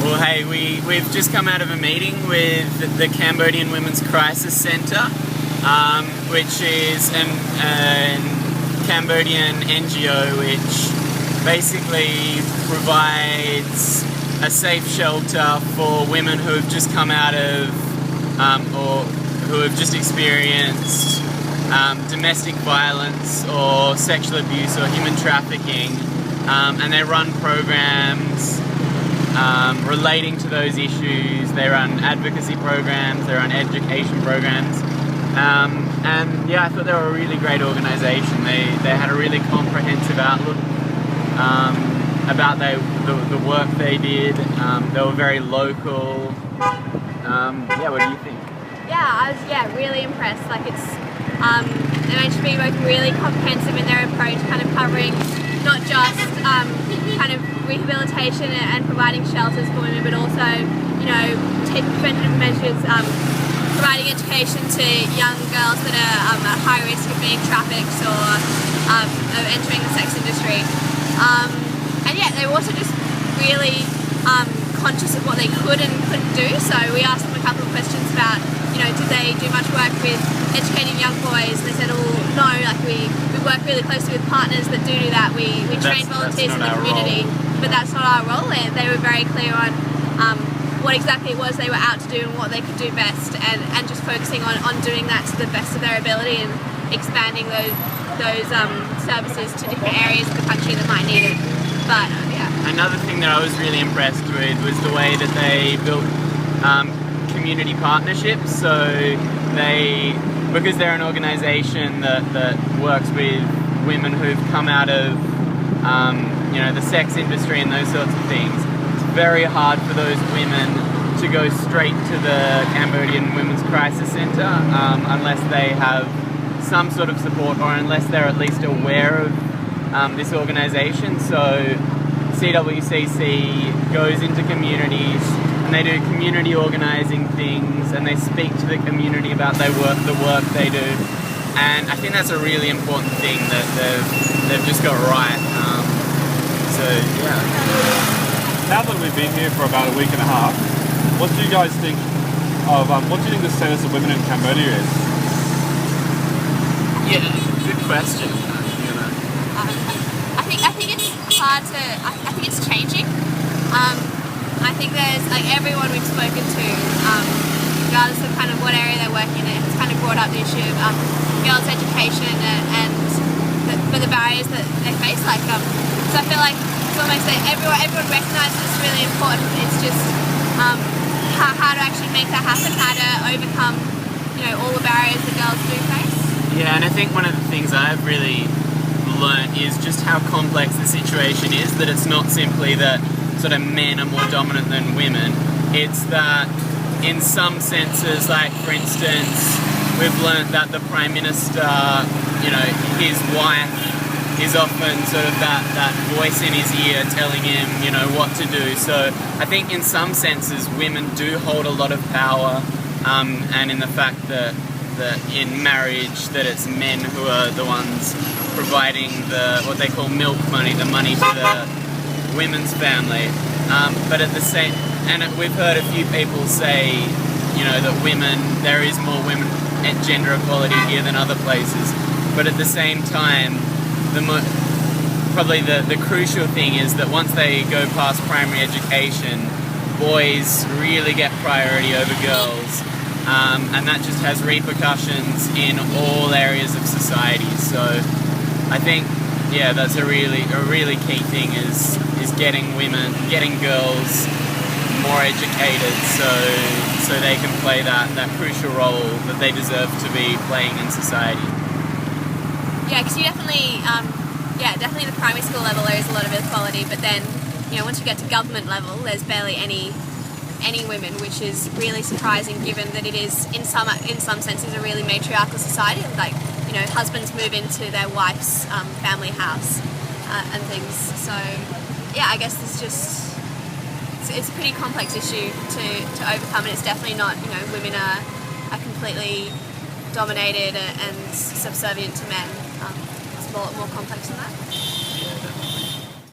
Well, hey, we've just come out of a meeting with the Cambodian Women's Crisis Centre, which is a Cambodian NGO which basically provides a safe shelter for women who have just come out of or who have just experienced domestic violence or sexual abuse or human trafficking, and they run programs relating to those issues. They run advocacy programs, they run education programs, and yeah, I thought they were a really great organisation. They had a really comprehensive outlook about the work they did. They were very local. Yeah, what do you think? Yeah, I was really impressed. Like it's MHB working really comprehensive in their approach, kind of covering not just kind of rehabilitation and providing shelters for women, but also, you know, taking preventative measures, providing education to young girls that are at high risk of being trafficked or of entering the sex industry. And yeah, they were also just really conscious of what they could and couldn't do. So we asked them a couple of questions about, you know, did they do much work with educating young boys? They said, oh no, like we work really closely with partners that do that. We train volunteers in the community, but that's not our role. They were very clear on what exactly it was they were out to do and what they could do best, and just focusing on doing that to the best of their ability and expanding those services to different areas of the country that might need it. But yeah. Another thing that I was really impressed with was the way that they built community partnerships. So because they're an organisation that works with women who've come out of you know, the sex industry and those sorts of things, it's very hard for those women to go straight to the Cambodian Women's Crisis Centre unless they have some sort of support, or unless they're at least aware of this organisation. So CWCC goes into communities and they do community organising things, and they speak to the community about the work they do, and I think that's a really important thing that they've just got right. So yeah. Now that we've been here for about a week and a half, what do you guys think of what do you think the status of women in Cambodia is? Yeah, good question. I think it's hard to. I think it's changing. I think there's, like, everyone we've spoken to, regardless of kind of what area they're working in, has kind of brought up the issue of girls' education and the barriers that they face. Like, so I feel like it's almost that everyone recognises it's really important. It's just how to actually make that happen, how to overcome, you know, all the barriers that girls do face. Yeah, and I think one of the things I've really learnt is just how complex the situation is, that it's not simply that sort of men are more dominant than women. It's that in some senses, like for instance, we've learnt that the Prime Minister, you know, his wife is often sort of that voice in his ear telling him, you know, what to do. So I think in some senses women do hold a lot of power, and in the fact that in marriage that it's men who are the ones providing what they call milk money, the money to the women's family. But at the same, and we've heard a few people say, you know, that there is more women and gender equality here than other places. But at the same time, probably the crucial thing is that once they go past primary education, boys really get priority over girls. And that just has repercussions in all areas of society. So I think, yeah, that's a really key thing is getting girls more educated so they can play that crucial role that they deserve to be playing in society. Yeah, because you definitely the primary school level there is a lot of equality, but then, you know, once you get to government level, there's barely any women, which is really surprising given that it is in some senses a really matriarchal society. Like, you know, husbands move into their wife's family house and things. So yeah, I guess it's a pretty complex issue to overcome, and it's definitely not, you know, women are completely dominated and subservient to men. It's a lot more complex than that.